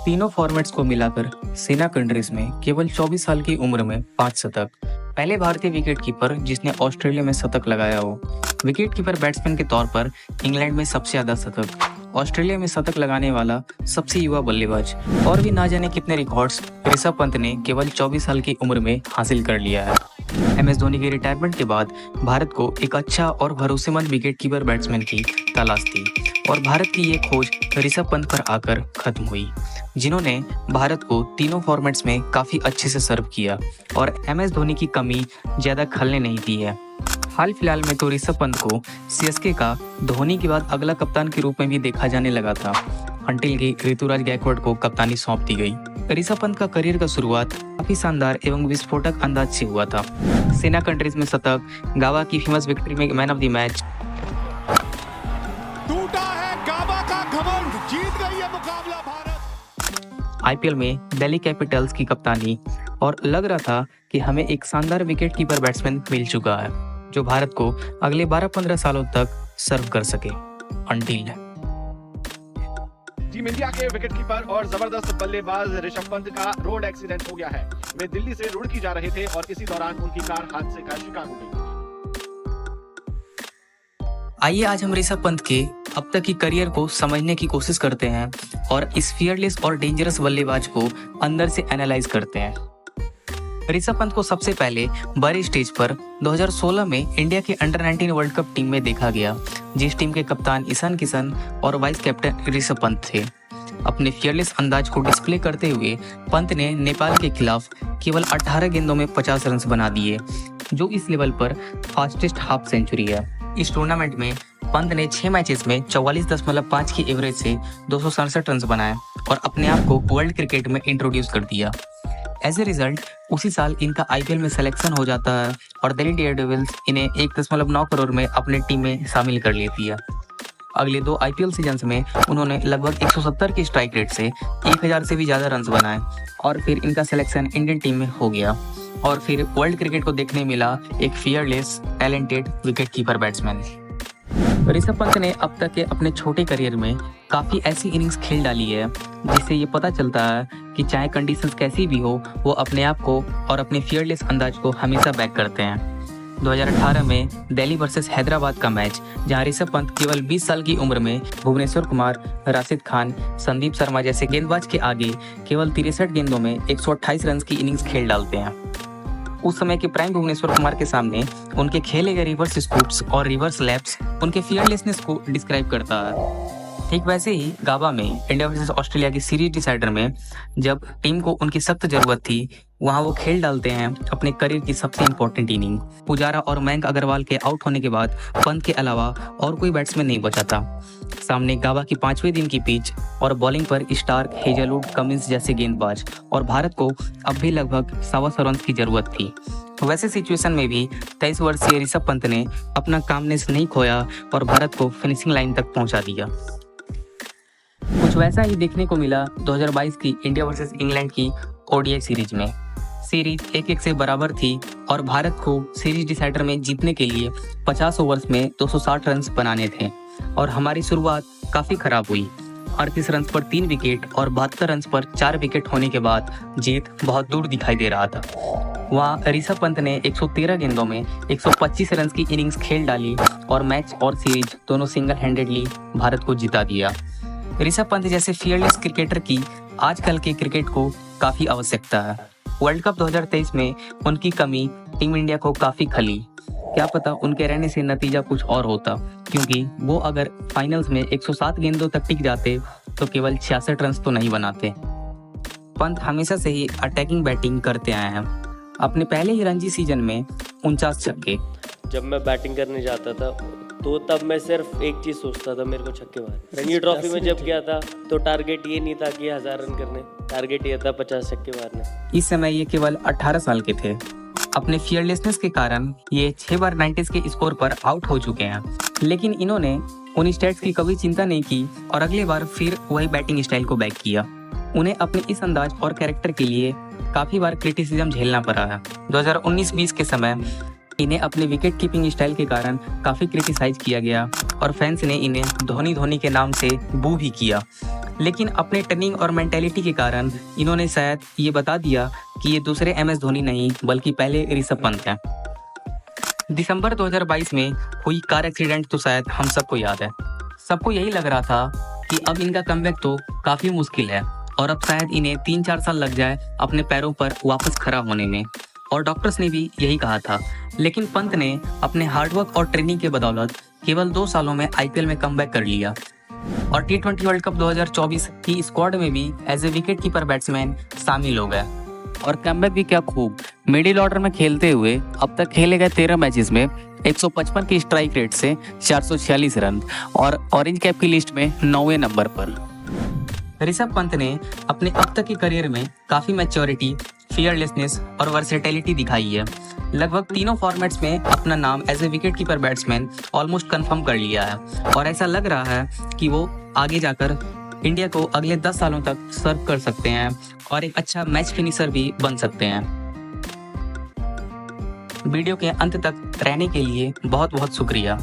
तीनों फॉर्मेट्स को मिलाकर सेना कंट्रीज में केवल 24 साल की उम्र में 5 शतक। पहले भारतीय विकेटकीपर जिसने ऑस्ट्रेलिया में शतक लगाया हो। विकेटकीपर बैट्समैन के तौर पर इंग्लैंड में सबसे ज्यादा शतक। ऑस्ट्रेलिया में शतक लगाने वाला सबसे युवा बल्लेबाज। और भी ना जाने कितने रिकॉर्ड्स ऋषभ पंत ने केवल 24 साल की उम्र में हासिल कर लिया है। MS धोनी के रिटायरमेंट के बाद भारत को एक अच्छा और भरोसेमंद विकेटकीपर बैट्समैन की तलाश थी और भारत की ये खोज ऋषभ पंत पर आकर खत्म हुई, जिन्होंने भारत को तीनों फॉर्मेट्स में काफी अच्छे से सर्व किया और MS धोनी की कमी ज्यादा खलने नहीं दी है। हाल फिलहाल में तो ऋषभ पंत को CSK का धोनी के बाद अगला कप्तान के रूप में भी देखा जाने लगा था, अंटिल की ऋतुराज गायकवाड़ को कप्तानी सौंप दी गई। ऋषभ पंत का करियर का शुरुआत काफी शानदार एवं विस्फोटक अंदाज से हुआ था। सेना कंट्रीज में शतक, गावा की फेमस विक्ट्री में मैन ऑफ द मैच। टूटा है गावा का घमंड, जीत गई है मुकाबला भारत। IPL में दिल्ली कैपिटल्स की कप्तानी और लग रहा था कि हमें एक शानदार विकेटकीपर बैट्समैन मिल चुका है जो भारत को अगले 12-15 सालों तक सर्व कर सके। अंटिल टीम इंडिया के विकेटकीपर और जबरदस्त बल्लेबाज ऋषभ पंत का रोड एक्सीडेंट हो गया है। वे दिल्ली से रुड़की जा रहे थे और इसी दौरान उनकी कार हादसे का शिकार हो गई। आइए आज हम ऋषभ पंत के अब तक की करियर को समझने की कोशिश करते हैं और इस फियरलेस और डेंजरस बल्लेबाज को अंदर से एनालाइज करते हैं। ऋषभ पंत को सबसे पहले बड़े स्टेज पर 2016 में इंडिया के अंडर-19 वर्ल्ड कप टीम में देखा गया, जिस टीम के कप्तान ईशान किशन और वाइस कैप्टन ऋषभ पंत थे। अपने फियरलेस अंदाज को डिस्प्ले करते हुए पंत ने नेपाल के खिलाफ केवल 18 गेंदों में 50 रन बना दिए, जो इस लेवल पर फास्टेस्ट हाफ सेंचुरी है। इस टूर्नामेंट में पंत ने 6 मैचेस में 44.5 की एवरेज से 267 रन बनाए और अपने आप को वर्ल्ड क्रिकेट में इंट्रोड्यूस कर दिया। एज ए रिजल्ट उसी साल इनका IPL में सिलेक्शन हो जाता है और दिल्ली डेयरडेविल्स इन्हें 1.9 करोड़ में अपने टीम में शामिल कर लेती है। अगले 2 IPL सीजन्स में उन्होंने लगभग 170 की स्ट्राइक रेट से 1000 से भी ज्यादा रन बनाए और फिर इनका सिलेक्शन इंडियन टीम में हो गया और फिर वर्ल्ड क्रिकेट को देखने मिला एक fearless talented wicketkeeper batsman. Rishabh Pant ने अब तक के अपने छोटे करियर में काफी ऐसी इनिंग्स खेल डाली है जिससे ये पता चलता है कि चाहे कंडीशंस कैसी भी हो, वो अपने आप को और अपने फियरलेस अंदाज को हमेशा बैक करते हैं। 2018 में दिल्ली वर्सेस हैदराबाद का मैच, जहां ऋषभ पंत केवल 20 साल की उम्र में भुवनेश्वर कुमार, राशिद खान, संदीप शर्मा जैसे गेंदबाज के आगे केवल 63 गेंदों में 128 रन की इनिंग्स खेल डालते हैं। उस समय के प्राइम भुवनेश्वर कुमार के सामने उनके खेले गए रिवर्स स्कूप्स और रिवर्स लैप्स उनके फियरलेसनेस को डिस्क्राइब करता है। ठीक वैसे ही गावा में इंडिया वर्सेस ऑस्ट्रेलिया की सीरीज डिसाइडर में जब टीम को उनकी सख्त जरूरत थी, वहां वो खेल डालते हैं अपने करियर की सबसे इंपॉर्टेंट इनिंग। पुजारा और मयंक अग्रवाल के आउट होने के बाद पंत के अलावा और कोई बैट्समैन नहीं बचा था। सामने गावा की 5वें दिन की पिच और बॉलिंग पर स्टार्क, हेजलवुड, कमिंस जैसे गेंदबाज और भारत को अब भी लगभग 125 रन की जरूरत थी। वैसे सिचुएशन में भी 23 वर्षीय ऋषभ पंत ने अपना कामनेस नहीं खोया और भारत को फिनिशिंग लाइन तक पहुंचा दिया। कुछ वैसा ही देखने को मिला 2022 की इंडिया वर्सेस इंग्लैंड की ODI सीरीज में। सीरीज 1-1 से बराबर थी और भारत को सीरीज डिसाइडर में जीतने के लिए 50 ओवर्स में 260 रन बनाने थे और हमारी शुरुआत काफी खराब हुई। 38 रन पर 3 विकेट और 72 रन पर 4 विकेट होने के बाद जीत बहुत दूर दिखाई दे रहा था। वहाँ ऋषभ पंत ने 113 गेंदों में 125 रन की इनिंग्स खेल डाली और मैच और सीरीज दोनों सिंगल हैंडेडली भारत को जिता दिया। ऋषभ पंत जैसे फियरलेस क्रिकेटर की आजकल के क्रिकेट को काफी आवश्यकता है। वर्ल्ड कप 2023 में उनकी कमी टीम इंडिया को काफी खली। क्या पता उनके रहने से नतीजा कुछ और होता, क्योंकि वो अगर फाइनल्स में 107 गेंदों तक टिक जाते तो केवल 66 रन तो नहीं बनाते। पंत हमेशा से ही अटैकिंग बैटिंग करते आए हैं। अपने पहले ही रणजी सीजन में 49 छक्के। जब मैं बैटिंग करने जाता था तो तब मैं सिर्फ एक चीज सोचता था, मेरे को छक्के मारने। रणजी ट्रॉफी में जब गया था तो टारगेट ये नहीं था कि 1000 रन करने, टारगेट ये था 50 छक्के मारने। इस समय ये केवल 18 साल के थे। अपने फियरलेसनेस के कारण ये 6 बार 90s के स्कोर पर आउट हो चुके हैं, लेकिन इन्होंने उन स्टैट्स की कभी चिंता नहीं की और अगले बार फिर वही बैटिंग स्टाइल को बैक किया। उन्हें अपने इस अंदाज और कैरेक्टर के लिए काफी बार क्रिटिसिज्म झेलना पड़ा है। 2019-20 के समय इन्हें अपने विकेट कीपिंग स्टाइल के कारण काफ़ी क्रिटिसाइज किया गया और फैंस ने इन्हें धोनी के नाम से बू भी किया। लेकिन अपने टर्निंग और मेंटेलिटी के कारण इन्होंने शायद ये बता दिया कि ये दूसरे MS धोनी नहीं बल्कि पहले ऋषभ पंत हैं। दिसंबर 2022 में हुई कार एक्सीडेंट तो शायद हम सबको याद है। सबको यही लग रहा था कि अब इनका कमबैक तो काफ़ी मुश्किल है और अब शायद इन्हें 3-4 साल लग जाए अपने पैरों पर वापस खड़ा होने में, और डॉक्टर्स ने भी यही कहा था। लेकिन पंत ने अपने हार्डवर्क और ट्रेनिंग के बदौलत केवल 2 सालों में IPL में कमबैक कर लिया और T20 वर्ल्ड कप 2024 की स्क्वाड में भी as a wicket keeper batsman शामिल हो गए। और कमबैक भी क्या खूब, मिडिल ऑर्डर में खेलते हुए अब तक खेले गए 13 मैचेस में 155 की स्ट्राइक रेट से 446 रन और ऑरेंज कैप की लिस्ट में 9वें नंबर पर। ऋषभ पंत ने अपने अब तक के करियर में काफ़ी मैच्योरिटी, फियरलेसनेस और वर्सेटिलिटी दिखाई है। लगभग तीनों फॉर्मेट्स में अपना नाम as a wicket keeper batsman almost confirm कर लिया है और ऐसा लग रहा है कि वो आगे जाकर इंडिया को अगले 10 सालों तक सर्व कर सकते हैं और एक अच्छा मैच फिनिशर भी बन सकते हैं। वीडियो के अंत तक रहने के लिए बहुत बहुत शुक्रिया।